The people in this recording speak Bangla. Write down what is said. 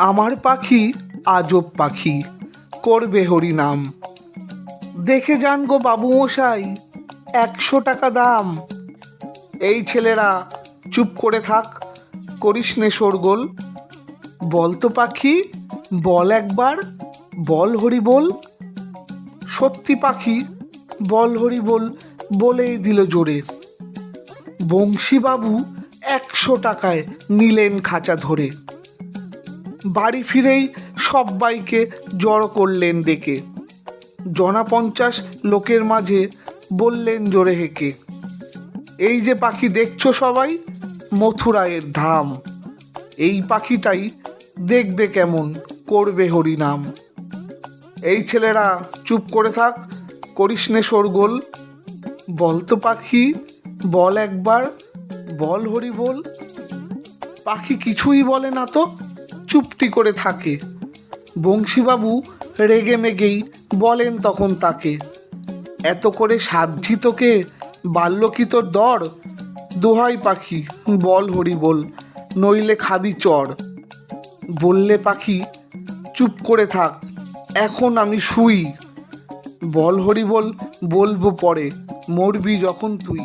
আমার পাখি আজব পাখি, করবে হরি নাম। দেখে যান গো বাবু মশাই, 100 টাকা দাম। এই ছেলেরা চুপ করে থাক, করিস নে শোরগোল। বল তো পাখি, বল একবার, বল হরি বল। সত্যি পাখি বল হরি বল বলেই দিল জোরে। বংশীবাবু 100 টাকায় নিলেন খাঁচা ধরে। বাড়ি ফিরেই সব্বাইকে জড়ো করলেন ডেকে। জনা 50 লোকের মাঝে বললেন জোরে হেঁকে, এই যে পাখি দেখছো সবাই, মথুরায়ের ধাম। এই পাখিটাই দেখবে কেমন করবে হরিনাম। এই ছেলেরা চুপ করে থাক, করিস নে শোরগোল। বল তো পাখি, বল একবার, বল হরি বল। পাখি কিছুই বলে না তো, চুপটি করে থাকে। বংশীবাবু রেগে মেগেই বলেন তখন তাকে, এত করে সাধ্যি তোকে, বাল্য কি তোর দর? দোহাই পাখি বল হরি বল, নইলে খাবি চড়। বললে পাখি চুপ করে থাক, এখন আমি শুই। বল হরি বল বলবো পরে, মরবি যখন তুই।